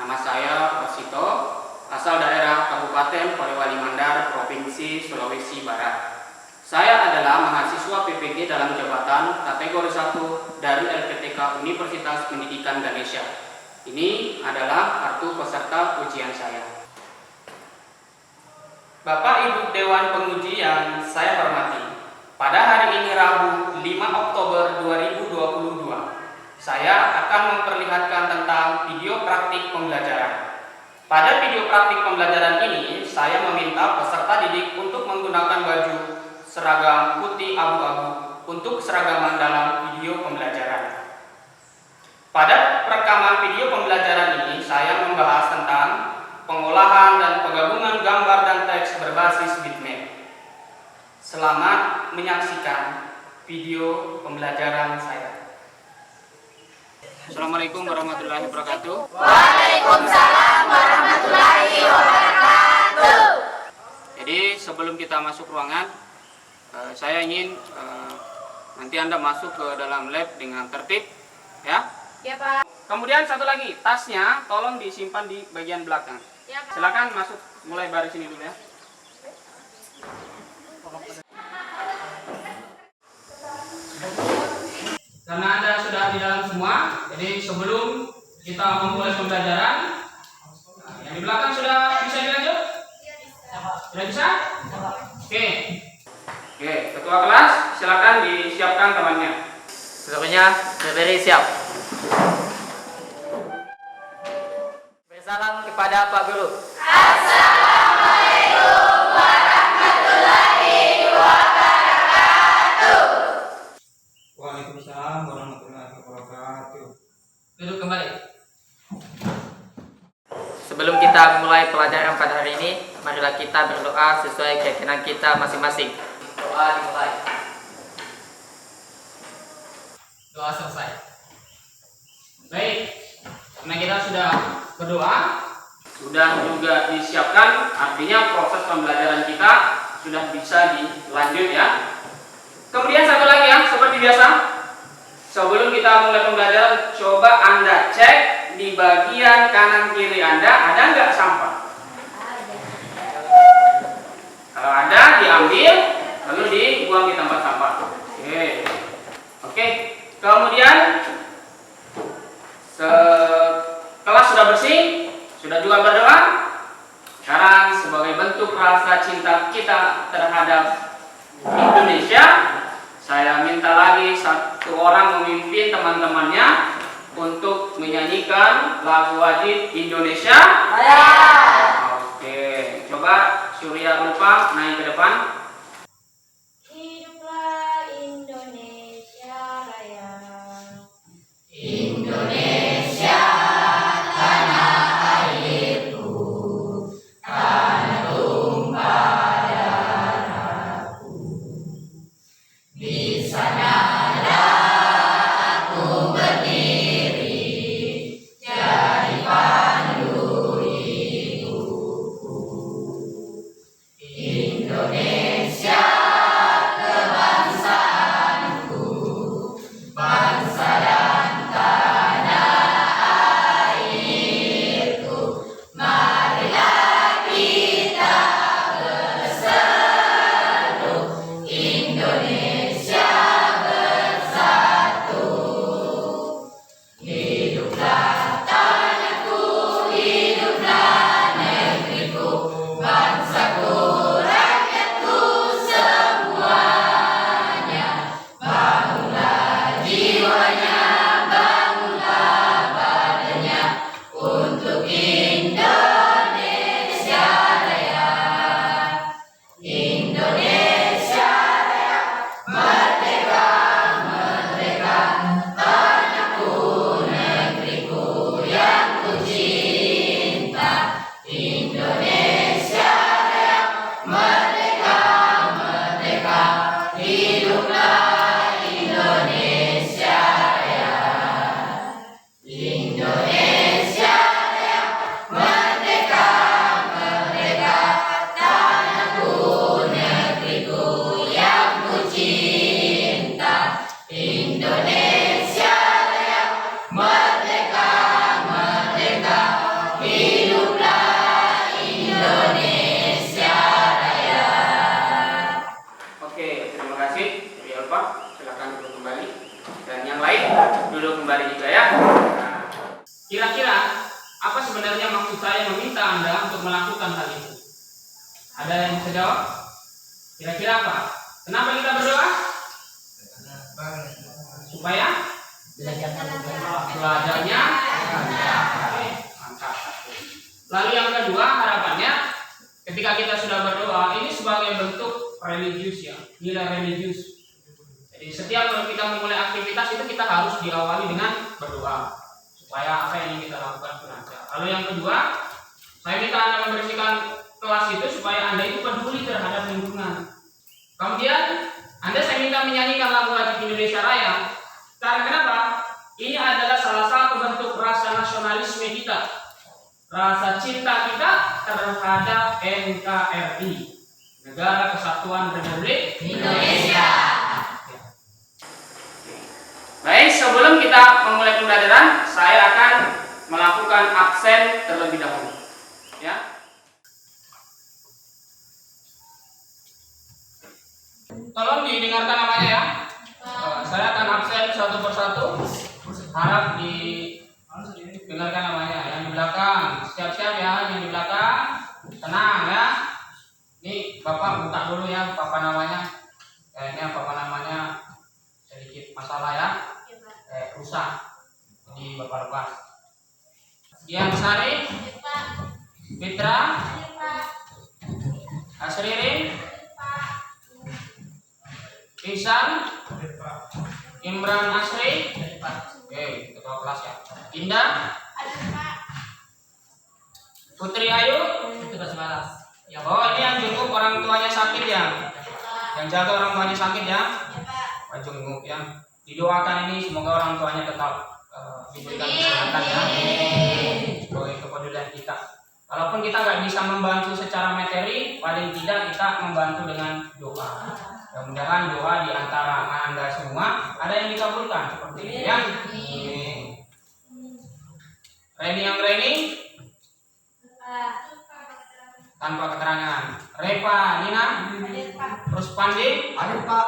Nama saya Osito, asal daerah Kabupaten Polewali Mandar, Provinsi Sulawesi Barat. Saya adalah mahasiswa PPG dalam jabatan kategori 1 dari LPTK Universitas Pendidikan Ganesha. Ini adalah kartu peserta ujian saya. Bapak Ibu Dewan Penguji yang saya hormati, pada hari ini Rabu 5 Oktober 2022, saya akan memperlihatkan tentang video praktik pembelajaran. Pada video praktik pembelajaran ini, saya meminta peserta didik untuk menggunakan baju seragam putih abu-abu untuk seragaman dalam video pembelajaran. Pada rekaman video pembelajaran ini, saya membahas tentang pengolahan dan penggabungan gambar dan teks berbasis bitmap. Selamat menyaksikan video pembelajaran saya. Assalamualaikum warahmatullahi wabarakatuh. Waalaikumsalam warahmatullahi wabarakatuh. Jadi sebelum kita masuk ruangan, saya ingin nanti Anda masuk ke dalam lab dengan tertib, ya. Ya, Pak. Kemudian satu lagi, tasnya tolong disimpan di bagian belakang. Ya, Pak. Silakan masuk, mulai baris ini dulu ya. Karena Anda sudah di dalam semua, jadi sebelum kita memulai pembelajaran, yang di belakang sudah bisa dilanjut? Sudah bisa? Oke. Oke, ketua kelas silakan disiapkan temannya. Seluruhnya berdiri siap. Bersalam kepada Pak Guru. Assalamualaikum warahmatullahi wabarakatuh. Waalaikumsalam warahmatullahi wabarakatuh. Duduk kembali. Sebelum kita mulai pelajaran pada hari ini, marilah kita berdoa sesuai keyakinan kita masing-masing. Doa dimulai. Doa selesai. Baik, karena kita sudah berdoa, sudah juga disiapkan, artinya proses pembelajaran kita sudah bisa dilanjut ya. Kemudian satu lagi ya, seperti biasa, sebelum kita mulai pembelajaran, coba Anda cek di bagian kanan kiri Anda ada nggak sampah? Kalau ada, diambil lalu dibuang di tempat sampah. Oke. Kemudian kelas sudah bersih, sudah juga berdoa. Sekarang sebagai bentuk rasa cinta kita terhadap Indonesia, saya minta lagi satu orang memimpin teman-temannya untuk menyanyikan lagu wajib Indonesia. Oke, coba Surya Rupa naik ke depan. Hiduplah Indonesia Raya. Indonesia tanah airku, tanah tumpah darahku. Di sanalah aku berdiri, jadi pandu hidupku. Indonesia duduk kembali juga ya. Nah, kira-kira apa sebenarnya maksud saya meminta Anda untuk melakukan hal itu? Ada yang bisa jawab? Kira-kira apa? Kenapa kita berdoa? Supaya belajarnya lancar. Mantap. Lalu yang kedua, harapannya ketika kita sudah berdoa, ini sebagai bentuk religius ya, nilai religius. Jadi setiap kita memulai aktivitas itu kita harus diawali dengan berdoa supaya apa yang ingin kita lakukan itu lancar. Lalu yang kedua, saya minta Anda membersihkan kelas itu supaya Anda itu peduli terhadap lingkungan. Kemudian saya minta menyanyikan lagu Wajib Indonesia Raya. Karena kenapa? Ini adalah salah satu bentuk rasa nasionalisme kita, rasa cinta kita terhadap NKRI, Negara Kesatuan Republik Indonesia. Baik, sebelum kita memulai pembelajaran, saya akan melakukan absen terlebih dahulu. Ya. Tolong didengarkan namanya ya. Saya akan absen satu persatu. Harap didengarkan namanya. Yang di belakang, siap-siap ya. Yang di belakang, tenang ya. Ini Bapak buka dulu ya, Bapak namanya. Kayaknya Bapak namanya sedikit masalah ya. Rusak. Jadi Bapak lepas. Dian Sari, Fitra, Asririn, Ihsan, Imran Asri, oke, ketua kelas ya. Indah, Putri Ayu, yang bawah ini yang jenguk orang tuanya sakit ya. Yang jaga orang tuanya sakit ya. Jenguk ya. Didoakan ini semoga orang tuanya tetap diberikan kesehatan ya. Sebagai kepedulian kita. Walaupun kita nggak bisa membantu secara materi, paling tidak kita membantu dengan doa. Mudah-mudahan doa di antara Anda semua ada yang dikabulkan seperti ini ya. Reni yang Reni tanpa keterangan. Repa Nina, Ruspandi, ada Pak.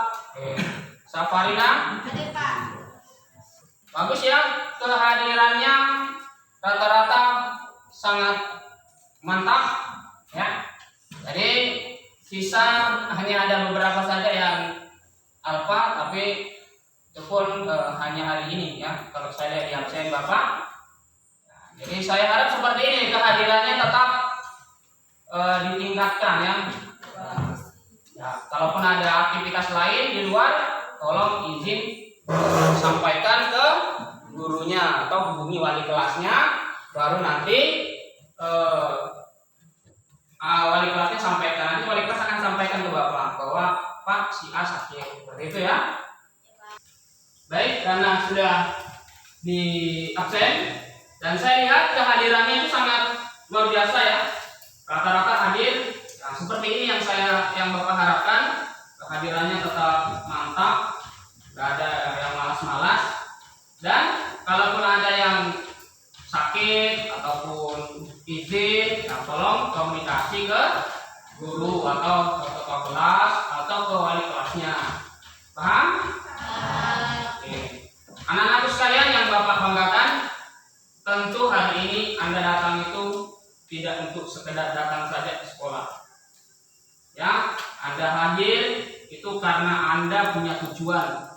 Safarina, bagus ya, kehadirannya rata-rata sangat mantap ya. Jadi sisa hanya ada beberapa saja yang alfa, tapi itu pun hanya hari ini ya. Kalau saya lihat di absen Bapak, jadi saya harap seperti ini, kehadirannya tetap ditingkatkan ya. Ya, kalaupun ada aktivitas lain di luar, tolong izin sampaikan ke gurunya atau hubungi wali kelasnya, baru nanti wali kelasnya sampaikan. Nanti wali kelas akan sampaikan ke Bapak bahwa Pak si A sakit, seperti itu ya. Baik, karena sudah di absen dan saya lihat kehadirannya itu sangat luar biasa ya. Rata-rata hadir. Nah, seperti ini yang Bapak harapkan, kehadirannya tetap mantap, nggak ada yang malas-malas, dan kalaupun ada yang sakit ataupun izin, nah tolong komunikasi ke guru atau ke ketua kelas atau ke wali kelasnya. Paham? Oke. Anak-anakku sekalian yang Bapak banggakan, tentu hari ini Anda datang itu tidak untuk sekedar datang saja ke sekolah. Ya, Anda hadir itu karena Anda punya tujuan,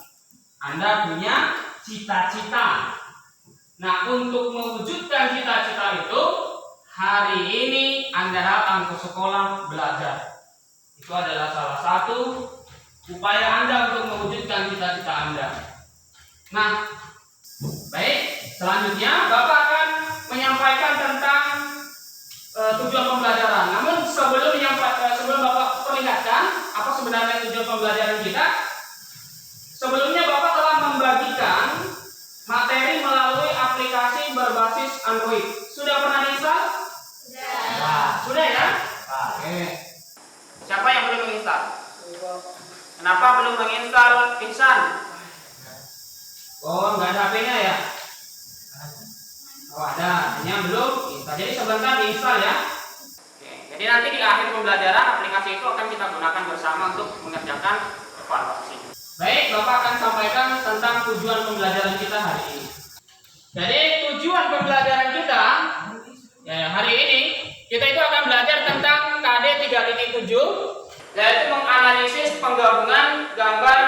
Anda punya cita-cita. Nah, untuk mewujudkan cita-cita itu, hari ini Anda datang ke sekolah belajar. Itu adalah salah satu upaya Anda untuk mewujudkan cita-cita Anda. Nah, baik, selanjutnya Bapak akan menyampaikan tentang tujuan pembelajaran. Namun sebelum Bapak perlihatkan apa sebenarnya tujuan pembelajaran kita, sebelumnya Bapak telah membagikan materi melalui aplikasi berbasis Android. Sudah pernah diinstal? Sudah ya? Oke. Siapa yang belum menginstal? Kenapa belum menginstal Ihsan? Oh, nggak ada HP-nya ya? Oh, ada, hanya belum install. Jadi sebentar diinstal ya. Oke, jadi nanti di akhir pembelajaran aplikasi itu akan kita gunakan bersama untuk mengerjakan evaluasi. Baik, Bapak akan sampaikan tentang tujuan pembelajaran kita hari ini. Jadi tujuan pembelajaran kita ya, hari ini kita itu akan belajar tentang KD 3.7, yaitu menganalisis penggabungan gambar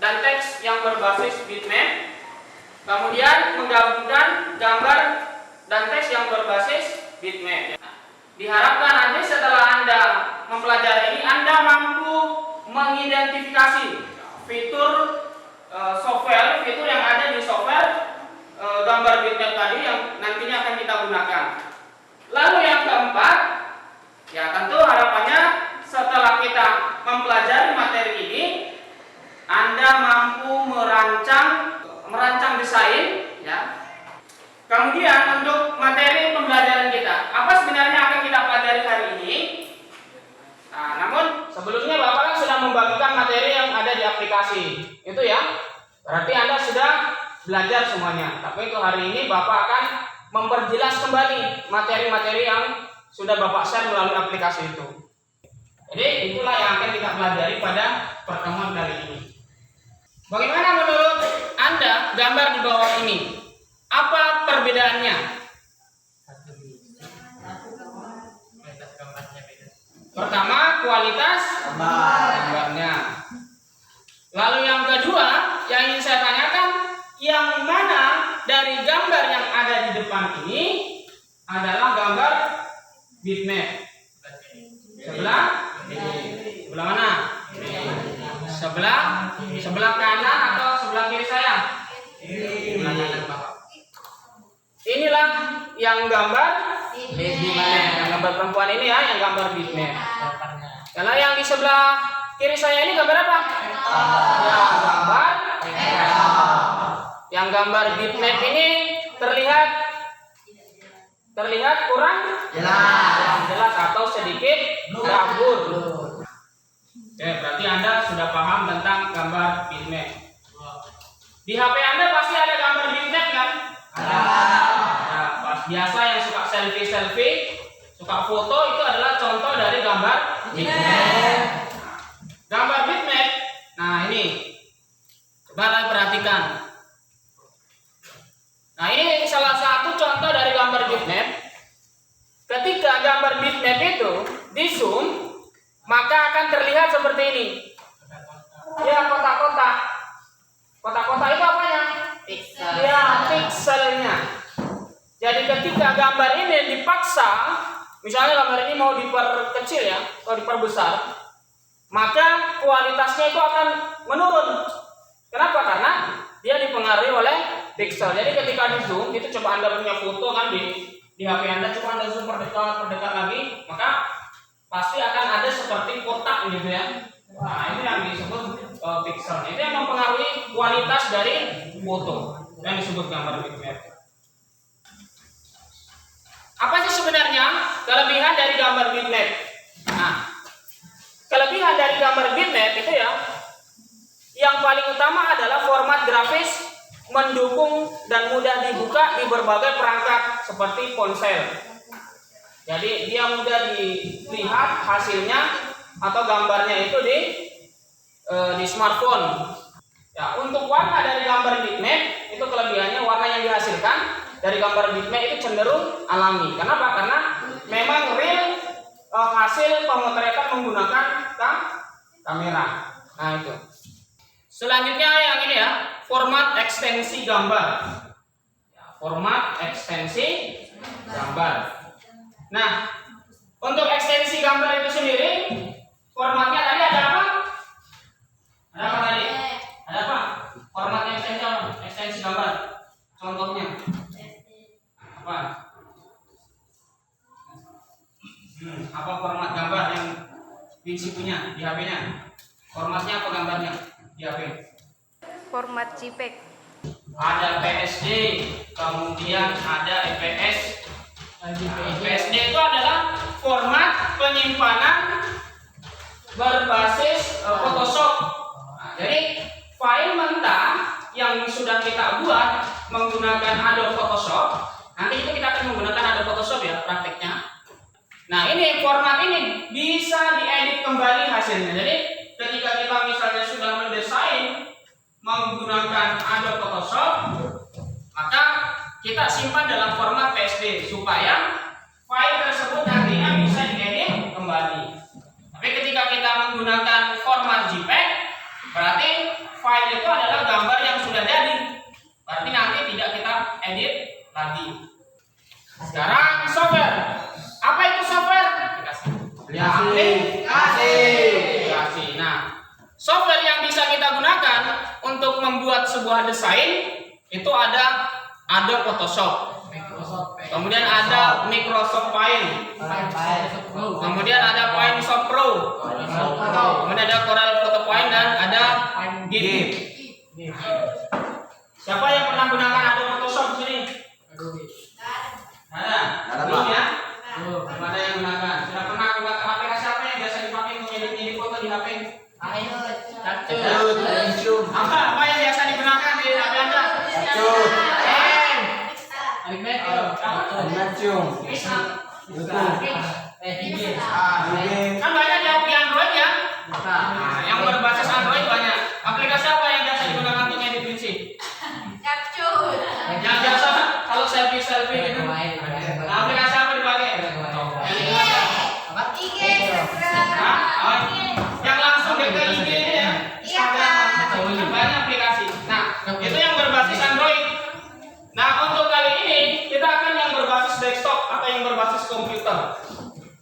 dan teks yang berbasis bitmap. Kemudian menggabungkan gambar dan teks yang berbasis bitmap. Diharapkan nanti setelah Anda mempelajari ini, Anda mampu mengidentifikasi fitur software, fitur yang ada di software gambar bitmap tadi yang nantinya akan kita gunakan. Lalu yang keempat, ya tentu harapannya setelah kita mempelajari materi ini, Anda mampu merancang desain, ya. Kemudian untuk materi pembelajaran kita, apa sebenarnya akan kita pelajari hari ini? Nah, namun sebelumnya Bapak kan sudah membagikan materi yang ada di aplikasi, itu ya. Berarti Anda sudah belajar semuanya. Tapi untuk hari ini Bapak akan memperjelas kembali materi-materi yang sudah Bapak share melalui aplikasi itu. Jadi itulah yang akan kita pelajari pada pertemuan kali ini. Bagaimana menurut Anda gambar di bawah ini? Apa perbedaannya? Pertama, kualitas gambarnya. Lalu yang kedua, yang ingin saya tanyakan, yang mana dari gambar yang ada di depan ini adalah gambar bitmap? Sebelah mana? Sebelah kanan atau sebelah kiri saya? Sebelah kanan, Bapak. Inilah yang gambar bitmap. Yang gambar perempuan ini ya, yang gambar bitmap. Kalau yang di sebelah kiri saya ini gambar apa? Ya, gambar. Yang gambar bitmap ini terlihat kurang jelas atau sedikit kabur. Oke, berarti Anda sudah paham tentang gambar bitmap. Di HP Anda pasti ada gambar bitmap kan? Nah, biasa yang suka selfie, suka foto itu adalah contoh dari gambar bitmap. Gambar bitmap. Nah, ini coba perhatikan. Nah, ini salah satu contoh dari gambar bitmap. Ketika gambar bitmap itu di zoom, maka akan terlihat seperti ini. Ya, kotak-kotak. Kotak-kotak itu apanya? Piksel. Ya, pikselnya. Jadi ketika gambar ini dipaksa, misalnya gambar ini mau diperkecil ya, atau diperbesar, maka kualitasnya itu akan menurun. Kenapa? Karena dia dipengaruhi oleh piksel. Jadi ketika di zoom, itu coba Anda punya foto kan di HP Anda, coba Anda zoom perdekat lagi, maka pasti akan ada seperti kotak gitu ya. Nah, ini yang disebut piksel. Itu yang mempengaruhi kualitas dari foto yang disebut gambar bitmap. Apa sih sebenarnya kelebihan dari gambar bitmap? Nah, kelebihan dari gambar bitmap itu ya, yang paling utama adalah format grafis mendukung dan mudah dibuka di berbagai perangkat seperti ponsel. Jadi dia mudah dilihat hasilnya atau gambarnya itu di smartphone. Ya, untuk warna dari gambar bitmap itu kelebihannya, warna yang dihasilkan dari gambar bitmap itu cenderung alami. Kenapa? Karena memang real hasil pemotretan menggunakan kamera. Nah, itu. Selanjutnya yang ini ya, format ekstensi gambar. Ya, format ekstensi gambar. Nah, untuk ekstensi gambar itu sendiri, formatnya tadi ada apa? Ada apa tadi? Ada apa? Format ekstensi gambar. Contohnya apa? Apa format gambar yang Vinci punya di HP-nya? Formatnya apa gambarnya di HP? Format JPEG. Ada PSD, kemudian ada EPS. PSD itu adalah format penyimpanan berbasis Photoshop. Nah, jadi file mentah yang sudah kita buat menggunakan Adobe Photoshop, nanti itu kita akan menggunakan Adobe Photoshop ya prakteknya. Nah, ini format ini bisa diedit kembali hasilnya. Jadi ketika kita misalnya sudah mendesain menggunakan Adobe Photoshop, maka kita simpan dalam format PSD supaya file tersebut nantinya bisa diedit kembali. Tapi ketika kita menggunakan format JPEG, berarti file itu adalah gambar yang sudah jadi. Berarti nanti tidak kita edit lagi. Sekarang software. Apa itu software? Aplikasi. Nah, software yang bisa kita gunakan untuk membuat sebuah desain itu ada Adobe Photoshop. Kemudian ada Microsoft Paint. Kemudian ada Photoshop Pro. Kemudian ada Corel Photo Paint dan ada GIMP. Siapa yang pernah gunakan Adobe Photoshop di sini? Ada. Belum ya? Belum ada yang gunakan. Sudah pernah gunakan aplikasi apa yang biasa dipakai untuk edit foto di HP? Apa yang biasa digunakan di HP Anda? Kan banyak di Android ya? Nah, yang berbasis Android banyak. Aplikasi apa yang biasa digunakan untuk edit prinsip? Yang biasa kalau selfie gitu. Nah, aplikasi apa dipakai? Yang digunakan? Yang langsung ke IG ya? Banyak aplikasi. Nah, itu yang berbasis Android. Nah, untuk kali ini kita akan yang berbasis desktop atau yang berbasis komputer.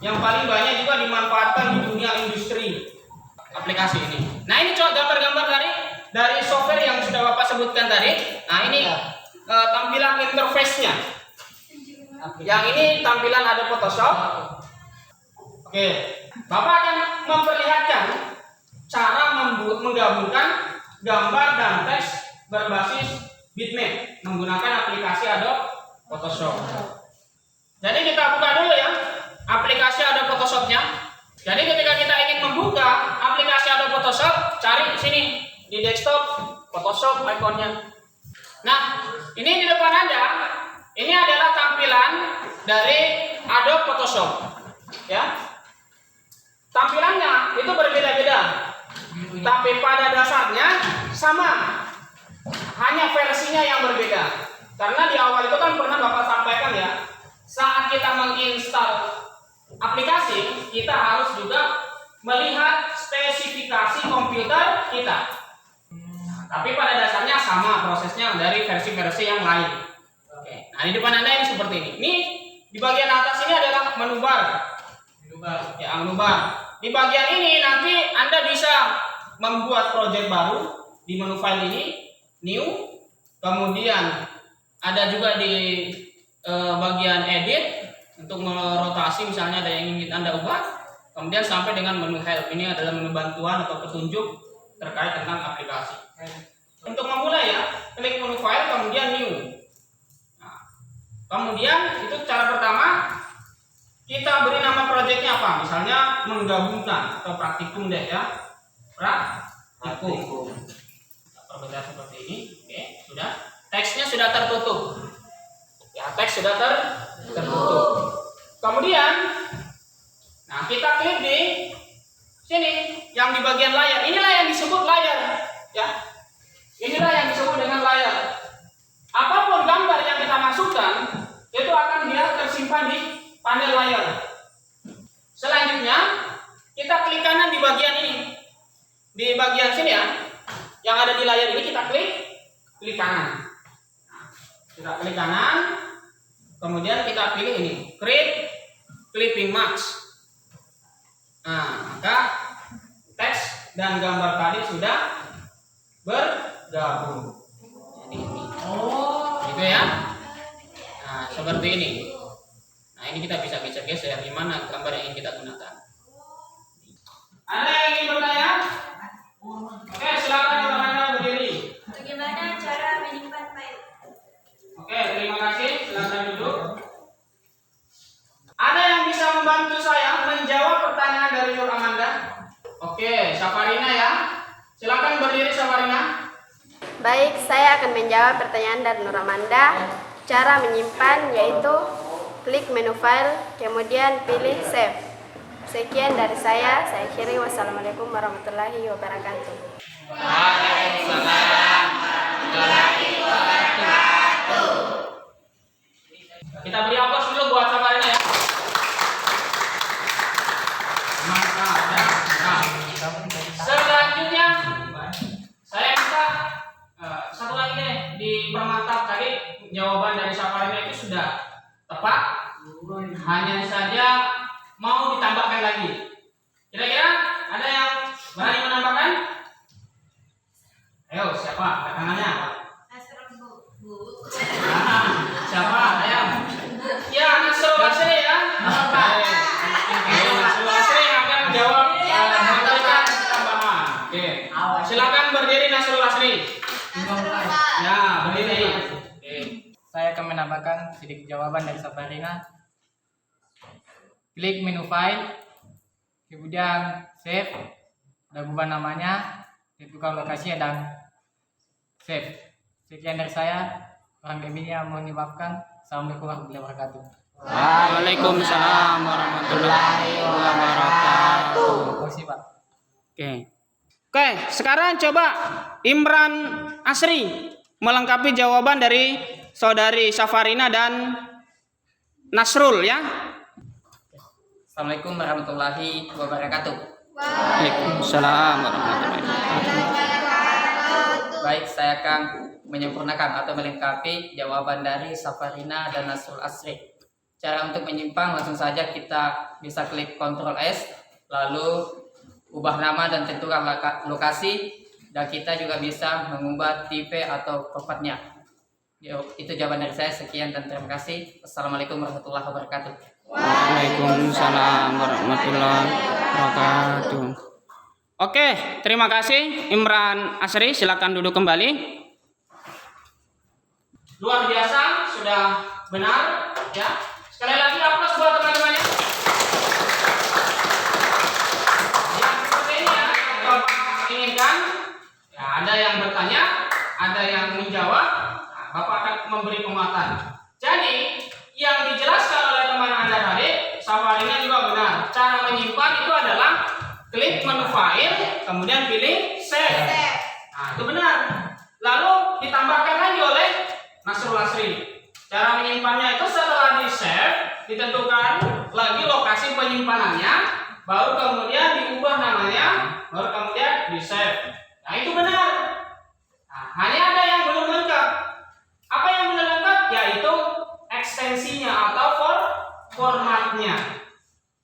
Yang paling banyak juga dimanfaatkan di dunia industri aplikasi ini. Nah, ini coba gambar-gambar dari software yang sudah Bapak sebutkan tadi. Nah, ini tampilan interface-nya. Yang ini tampilan ada Photoshop. Oke, Bapak akan memperlihatkan cara menggabungkan gambar dan teks berbasis bitmap menggunakan aplikasi Adobe Photoshop. Jadi kita buka dulu ya aplikasi Adobe Photoshop-nya. Jadi ketika kita ingin membuka aplikasi Adobe Photoshop, cari di sini di desktop Photoshop ikonnya. Nah, ini di depan Anda, ini adalah tampilan dari Adobe Photoshop. Ya. Tampilannya itu berbeda-beda. Tapi pada dasarnya sama. Hanya versinya yang berbeda. Karena di awal itu kan pernah Bapak sampaikan ya, saat kita menginstal aplikasi, kita harus juga melihat spesifikasi komputer kita. Tapi pada dasarnya sama prosesnya dari versi-versi yang lain. Oke. Nah, di depan Anda ini seperti ini. Ini di bagian atas ini adalah menu bar. Ya, menu bar. Di bagian ini nanti Anda bisa membuat project baru di menu file ini, new. Kemudian ada juga di bagian edit untuk merotasi, misalnya ada yang ingin Anda ubah. Kemudian sampai dengan menu help. Ini adalah menu bantuan atau petunjuk terkait tentang aplikasi. Untuk memulai ya, klik menu file kemudian new. Nah, kemudian itu cara pertama, kita beri nama projectnya apa? Misalnya menggabungkan atau praktikum deh ya. Praktikum. Perbedaan seperti ini. Oke, sudah. Teksnya sudah tertutup. Ya, teks sudah tertutup. Kemudian, nah kita klik di sini yang di bagian layar. Inilah yang disebut layar, ya. Inilah yang disebut dengan layar. Apapun gambar yang kita masukkan, itu akan dia tersimpan di panel layar. Selanjutnya, kita klik kanan di bagian ini. Di bagian sini ya, yang ada di layar ini kita klik kanan. Kita klik kanan, kemudian kita pilih ini, create clipping mask. Nah, maka teks dan gambar tadi sudah bergabung. Jadi ini. Gitu ya. Nah, seperti ini. Nah, ini kita bisa geser-geser di mana gambar yang ingin kita gunakan. Ada yang ingin bertanya? Oke, silakan Anda berdiri. Bagaimana cara menyimpan file? Oke, terima kasih. Silakan duduk. Ada yang bisa membantu saya menjawab pertanyaan dari Nur Amanda? Oke, Safarina ya. Silakan berdiri Safarina. Baik, saya akan menjawab pertanyaan dari Nur Amanda. Cara menyimpan yaitu klik menu file, kemudian pilih save. Sekian dari saya akhiri. Wassalamualaikum warahmatullahi wabarakatuh. Waalaikumsalam. Kita beri aplaus dulu buat Safarina ya. Mantap ya. Nah, selanjutnya saya minta satu lagi deh, dipermantap. Tadi jawaban dari Safarina itu sudah tepat, hanya saja mau ditambahkan lagi. Kira-kira ada yang berani menambahkan? Ayo, siapa? Angkat tangannya. Siapa? Ayo. Ya, Nasrul Asri ya. Ayo, Nasrul Asri yang akan menjawab memberikan tambahan. Oke. Silakan berdiri Nasrul Asri. Ya, berdiri. Oke. Saya akan menambahkan sedikit jawaban dari Safarina. Klik menu file, kemudian save, dan ubah namanya, tentukan lokasinya dan save. Sekian dari saya. Kurang lebihnya mohon dimaafkan. Assalamualaikum warahmatullahi wabarakatuh. Waalaikumsalam warahmatullahi wabarakatuh. Terima kasih, Pak. Oke, sekarang coba Imran Asri melengkapi jawaban dari saudari Safarina dan Nasrul ya. Assalamualaikum warahmatullahi wabarakatuh. Waalaikumsalam warahmatullahi wabarakatuh. Baik, saya akan menyempurnakan atau melengkapi jawaban dari Safarina dan Nasrul Asri. Cara untuk menyimpang langsung saja kita bisa klik Ctrl S, lalu ubah nama dan tentukan lokasi, dan kita juga bisa mengubah tipe atau formatnya. Itu jawaban dari saya. Sekian dan terima kasih. Assalamualaikum warahmatullahi wabarakatuh. Waalaikumsalam warahmatullahi wabarakatuh. Oke, terima kasih Imran Asri, silakan duduk kembali. Luar biasa, sudah benar ya. Sekali lagi aplaus buat teman-temannya. Yang seperti ini ya, yang Bapak inginkan. Ya, ada yang bertanya, ada yang menjawab. Nah, Bapak akan memberi penguatan. Jadi, yang dijelaskan oleh teman Anda tadi, Safarina juga benar. Cara menyimpan itu adalah klik menu file, kemudian pilih save. Nah, itu benar. Lalu ditambahkan lagi oleh Nasrul Asri. Cara menyimpannya itu setelah di save, ditentukan lagi lokasi penyimpanannya, baru kemudian diubah namanya, baru kemudian di save. Nah, itu benar. Nah, hanya ada yang belum lengkap. Apa yang belum lengkap? Yaitu ekstensinya atau formatnya.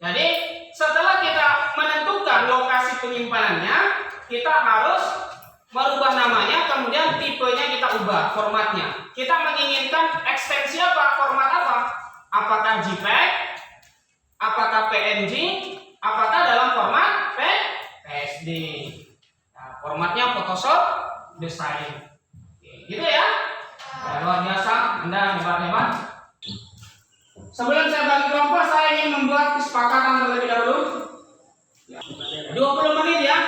Jadi setelah kita menentukan lokasi penyimpanannya, kita harus merubah namanya, kemudian tipenya kita ubah, formatnya. Kita menginginkan ekstensi apa, format apa? Apakah JPEG, apakah PNG, apakah dalam format PSD. Nah, formatnya Photoshop Design. Gitu ya. Luar biasa, Anda hebat-hebat. Sebelum saya bagi kelompok, saya ingin membuat kesepakatan terlebih dahulu. 20 menit ya.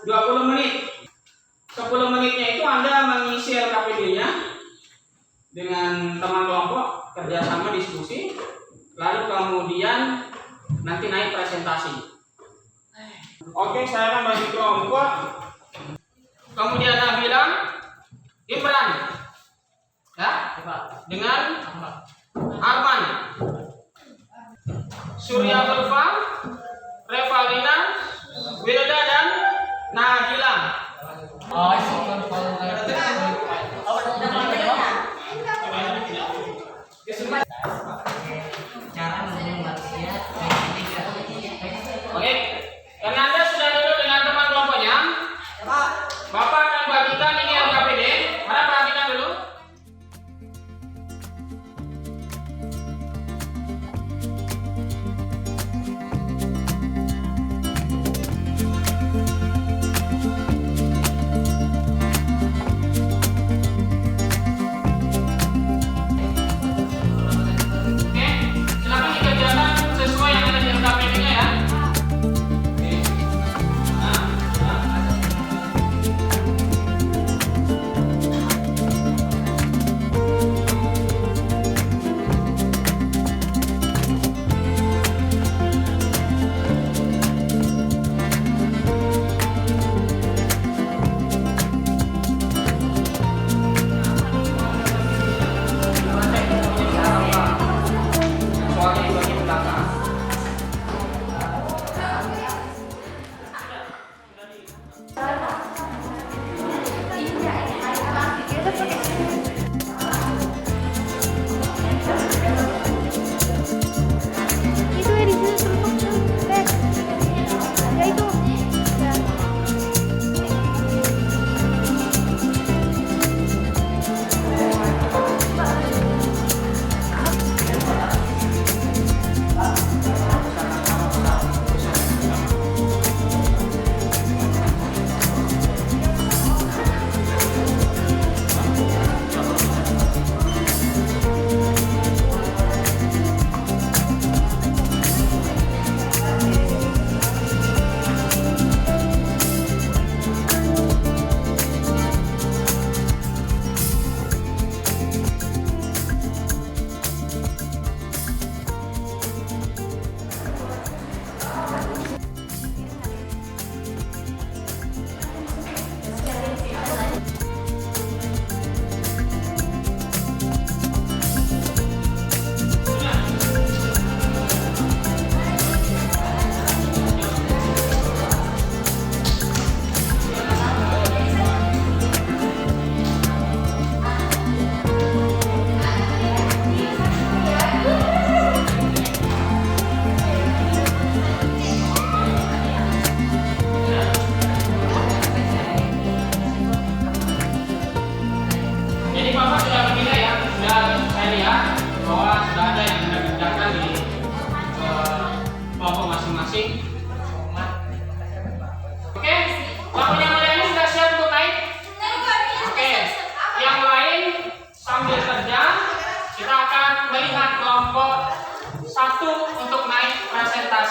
20 menit. 10 menitnya itu Anda mengisi LKPD-nya dengan teman kelompok, kerjasama diskusi, lalu kemudian nanti naik presentasi. Oke, saya akan bagi kelompok. Kemudian Nabila, Imran, ya, dengan Arman, Surya Tulfa, Revalina, Wilda dan Nagila. Oke, karena Anda sudah duduk dengan teman kelompoknya, Bapak akan bagikan ini LKPD. Harap perhatikan dulu.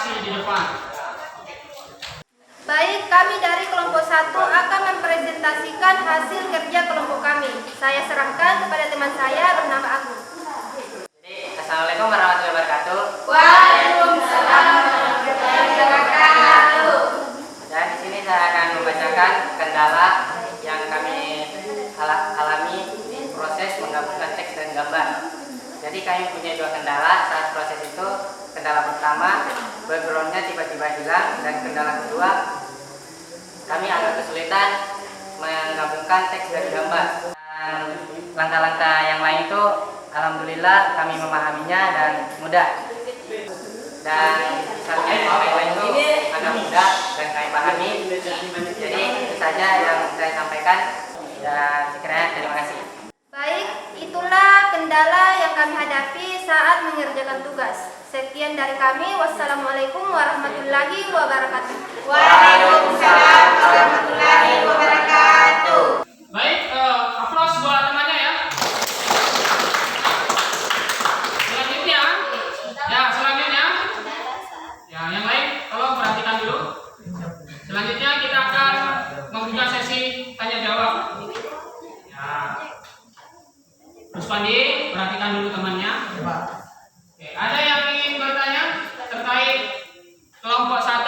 presentasi di depan. Baik, kami dari kelompok 1 akan mempresentasikan hasil kerja kelompok kami. Saya serahkan kepada teman saya bernama Agus. Jadi, Assalamualaikum warahmatullahi wabarakatuh. Waalaikumsalam warahmatullahi wabarakatuh. Dan di sini saya akan membacakan kendala yang kami alami di proses menggabungkan teks dan gambar. Jadi kami punya dua kendala saat proses itu. Kendala pertama, backgroundnya tiba-tiba hilang, dan kendala kedua, kami agak kesulitan menggabungkan teks dan gambar. Dan langkah-langkah yang lain itu, alhamdulillah kami memahaminya dan mudah. Dan misalnya yang lain itu agak mudah dan kami pahami. Jadi itu saja yang saya sampaikan. Dan sekiranya terima kasih. Baik, itulah kendala yang kami hadapi saat mengerjakan tugas. Sekian dari kami. Wassalamualaikum warahmatullahi wabarakatuh. Waalaikumsalam warahmatullahi wabarakatuh. Baik, aplaus buat temannya ya. Selanjutnya, ya yang lain tolong perhatikan dulu. Selanjutnya kita akan membuka sesi tanya jawab. Ya. Terus Pandi, perhatikan dulu temannya. Oke, ada yang ingin bertanya terkait kelompok 1?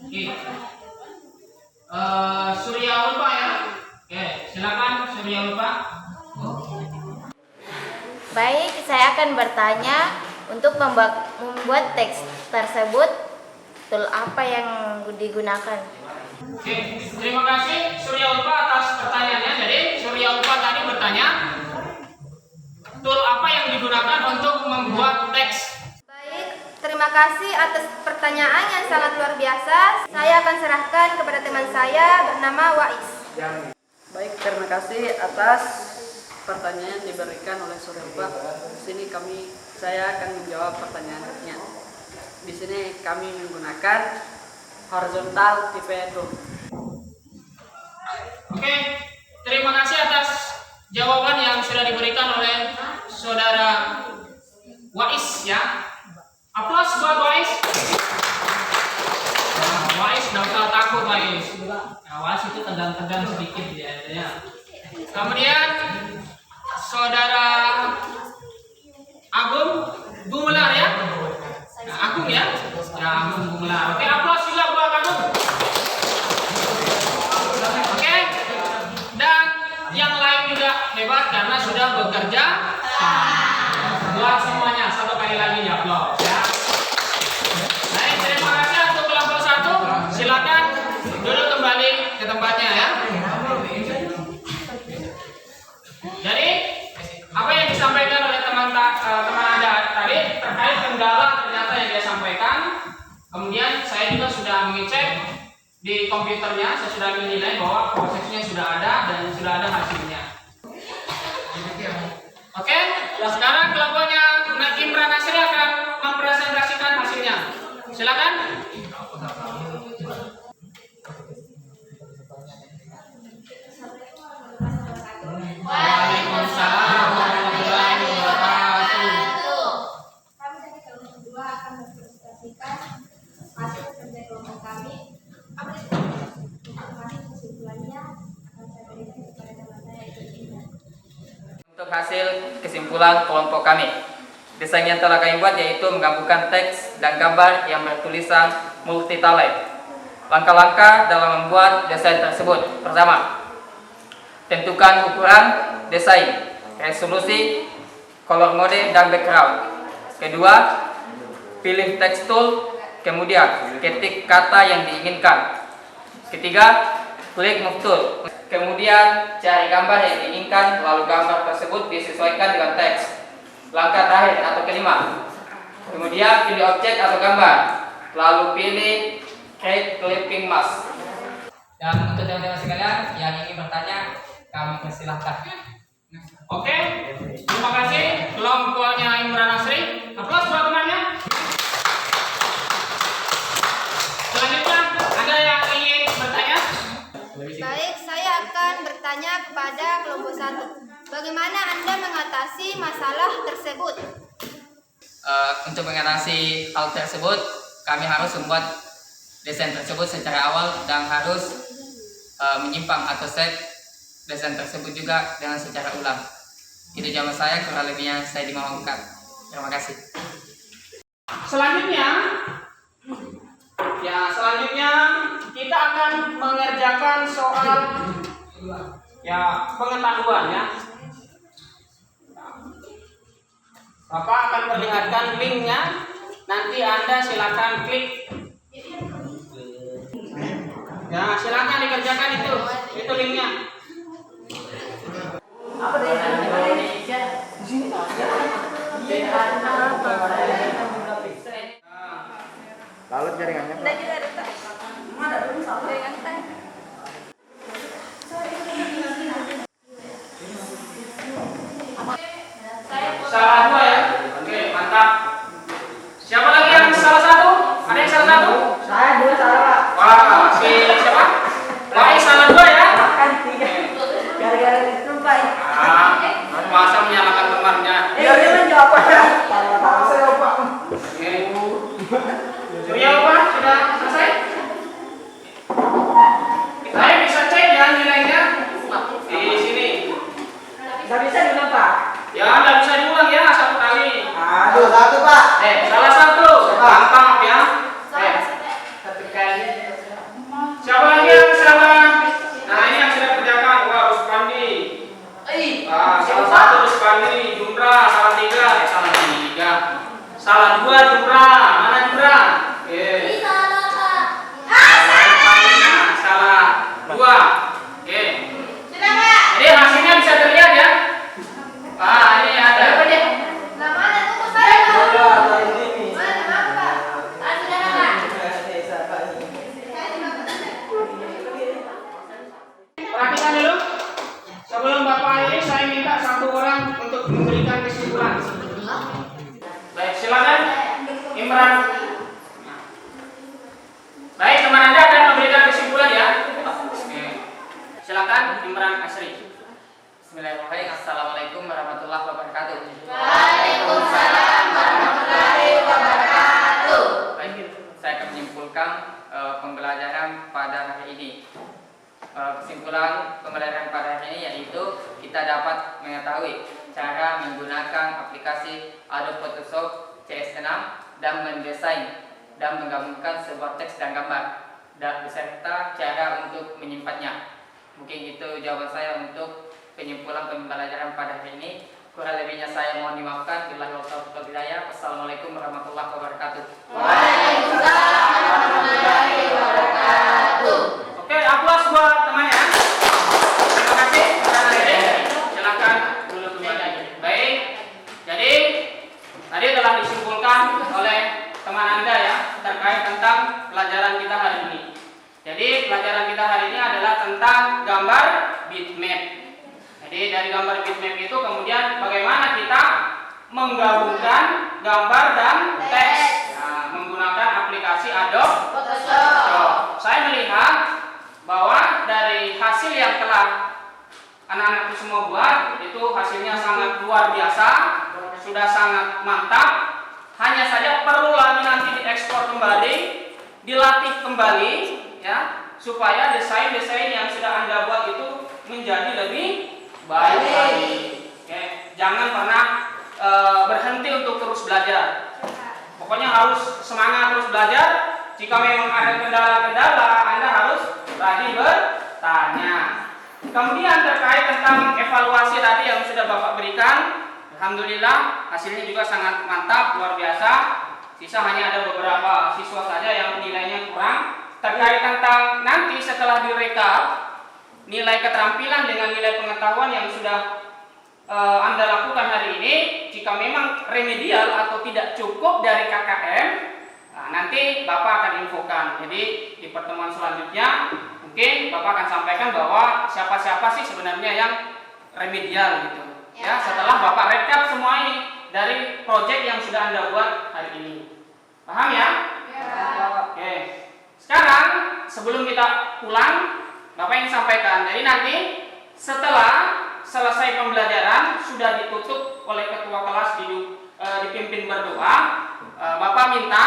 Oke. Surya Ulfa ya. Oke, silakan Surya Ulfa. Baik, saya akan bertanya untuk membuat teks tersebut, tool apa yang digunakan? Oke, terima kasih Surya Ulfa atas pertanyaannya. Jadi Surya Ulfa tadi bertanya, tool apa yang digunakan untuk membuat teks? Baik, terima kasih atas pertanyaan yang sangat luar biasa. Saya akan serahkan kepada teman saya bernama Wais. Baik, terima kasih atas pertanyaan yang diberikan oleh Surya Ulfa. Di sini saya akan menjawab pertanyaannya. Di sini kami menggunakan horizontal tipe itu. Oke, terima kasih atas jawaban yang sudah diberikan oleh saudara Wais ya. Aplaus buat Wais. Wais tidak usah takut Wais. Wais itu tegang-tegang sedikit ya. Kemudian saudara Agung Gumelar ya. Agung ya. Agung Gumelar. Oke, aplaus juga buat Agung. Oke. Dan yang lain juga hebat karena sudah bekerja. Buat semuanya satu kali lagi ya aplaus ya. Baik, terima kasih untuk kelompok 1. Silakan duduk kembali ke tempatnya ya. Jadi apa yang disampaikan oleh teman Anda tadi terkait kendala ternyata yang dia sampaikan. Kemudian saya juga sudah mengecek di komputernya, saya sudah menilai bahwa prosesnya sudah ada dan sudah ada hasilnya. Oke, sekarang kelompoknya Imran Nasri akan mempresentasikan hasilnya. Silakan. Waalaikumsalam warahmatullahi wabarakatuh. Kami dari kelompok 2 akan mempresentasikan hasil kerja kelompok kami. Kesimpulannya akan saya berikan kepada teman saya Indra. Untuk hasil kesimpulan kelompok kami, desain yang telah kami buat yaitu menggabungkan teks dan gambar yang bertulisan multi talent. Langkah-langkah dalam membuat desain tersebut: pertama, tentukan ukuran desain, resolusi, color mode, dan background. Kedua, pilih teks tool, kemudian ketik kata yang diinginkan. Ketiga, klik move tool. Kemudian cari gambar yang diinginkan, lalu gambar tersebut disesuaikan dengan teks. Langkah terakhir atau kelima, kemudian pilih objek atau gambar, lalu pilih create clipping mask. Dan untuk teman-teman sekalian yang ingin bertanya, kami persilahkan. Oke, terima kasih kelompoknya Imran Nasri. Aplaus buat temannya. Selanjutnya, ada yang ingin bertanya? Baik, saya akan bertanya kepada kelompok 1. Bagaimana Anda mengatasi masalah tersebut? Untuk mengatasi hal tersebut, kami harus membuat desain tersebut secara awal dan harus menyimpang atau set desain tersebut juga dengan secara ulang. Itu jawaban saya, kurang lebihnya saya dimohonkan. Terima kasih. Selanjutnya kita akan mengerjakan soal pengetahuan ya. Bapak akan perlihatkan linknya. Nanti Anda silakan klik. Ya, silakan dikerjakan itu linknya. Lalu jaringannya Pak. Salah 2 ya. Oke, mantap. Siapa lagi yang salah 1? Ada yang salah 1? Saya 2 salah Pak. Wah, si siapa? Baik, salah 2 ya. Makan 3. Gara-gara itu Pak. Masa menyalahkan temannya. Dia menjawab Pak. Saya Pak. Oke. Surya Pak, sudah selesai? Saya bisa cek ya nilainya di sini. Nggak bisa diulang Pak. Ya, nggak bisa diulang ya, 1 kali. Aduh, 1 Pak. Salah 1. Mantap ya. Siapa lagi yang salah? Nah, ini yang sudah kerjakan. Wah, Ruspandi. Salah 1 Ruspandi. Jumra salah 3. Salah 3. Salah 2 Jumra. Mana Jumra? Salah 2. Oke. Jadi hasilnya bisa terlihat ya. Ini ada. Perhatikan dulu. Sebelum Bapak ini saya minta 1 orang untuk memberikan kesimpulan. Baik, silakan Imran. Baik, teman Anda akan memberikan kesimpulan ya. Oke. Silakan Imran Asri. Bismillahirrahmanirrahim. Assalamualaikum warahmatullahi wabarakatuh. Waalaikumsalam warahmatullahi wabarakatuh. Baik, saya akan menyimpulkan pembelajaran pada hari ini. Kesimpulan pembelajaran pada hari ini yaitu kita dapat mengetahui cara menggunakan aplikasi Adobe Photoshop CS6 dan mendesain dan menggabungkan sebuah teks dan gambar dan beserta cara untuk menyimpannya. Mungkin itu jawaban saya untuk penyimpulan pembelajaran pada hari ini. Kurang lebihnya saya mohon dimaafkan. Billahi taufiq wal hidayah. Wassalamualaikum warahmatullahi wabarakatuh. Waalaikumsalam warahmatullahi wabarakatuh. Oke, aplaus buat temannya. Terima kasih. Silakan dulu kembali. Baik. Jadi tadi telah disimpulkan oleh teman Anda ya terkait tentang pelajaran kita hari ini. Jadi pelajaran kita hari ini adalah tentang gambar bitmap. Jadi dari gambar bitmap itu kemudian bagaimana kita menggabungkan gambar dan teks menggunakan aplikasi Adobe Photoshop. Saya melihat bahwa dari hasil yang telah anak-anakku semua buat itu hasilnya sangat luar biasa, sudah sangat mantap. Hanya saja perlu lagi nanti diekspor kembali, dilatih kembali ya, supaya desain-desain yang sudah Anda buat itu menjadi lebih baik lagi. Oke, jangan pernah berhenti untuk terus belajar. Pokoknya harus semangat terus belajar. Jika memang ada kendala-kendala, Anda harus rajin bertanya. Kemudian terkait tentang evaluasi tadi yang sudah Bapak berikan, alhamdulillah hasilnya juga sangat mantap, luar biasa. Sisa hanya ada beberapa siswa saja yang nilainya kurang. Terkait tentang nanti setelah direkap nilai keterampilan dengan nilai pengetahuan yang sudah Anda lakukan hari ini, jika memang remedial atau tidak cukup dari KKM, nanti Bapak akan infokan. Jadi di pertemuan selanjutnya mungkin Bapak akan sampaikan bahwa siapa-siapa sih sebenarnya yang remedial gitu. Ya, setelah Bapak rekap semua ini dari proyek yang sudah Anda buat hari ini. Paham ya? Oke. Sekarang sebelum kita pulang, Bapak ingin sampaikan. Jadi nanti setelah selesai pembelajaran sudah ditutup oleh ketua kelas di dipimpin berdoa, Bapak minta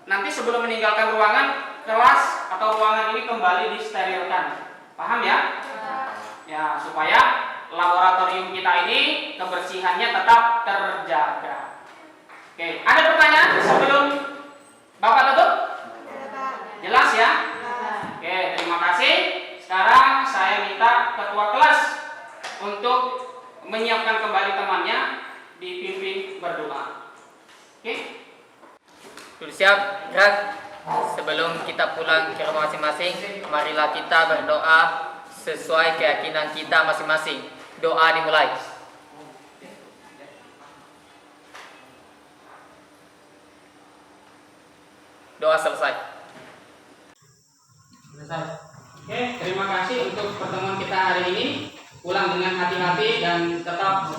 nanti sebelum meninggalkan ruangan kelas atau ruangan ini kembali disterilkan. Paham ya? Ya, supaya laboratorium kita ini kebersihannya tetap terjaga. Oke, ada pertanyaan sebelum Bapak tutup? Jelas ya? Oke, terima kasih. Sekarang saya minta ketua kelas untuk menyiapkan kembali temannya, dipimpin berdoa. Oke? Sudah siap, gerak. Sebelum kita pulang ke rumah masing-masing, marilah kita berdoa sesuai keyakinan kita masing-masing. Doa dimulai. Doa selesai. Oke, terima kasih untuk pertemuan kita hari ini. Pulang dengan hati-hati dan tetap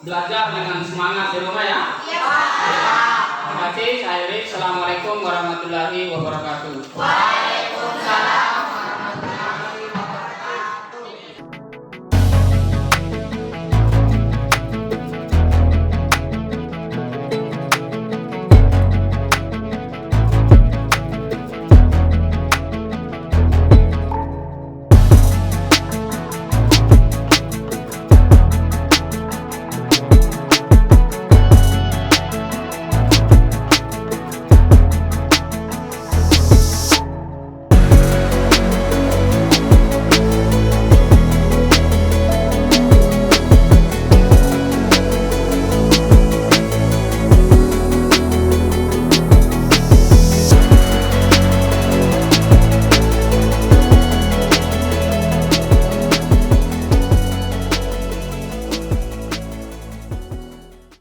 belajar dengan semangat di rumah ya. Terima kasih. Saya Rik. Assalamualaikum warahmatullahi wabarakatuh. Waalaikumsalam.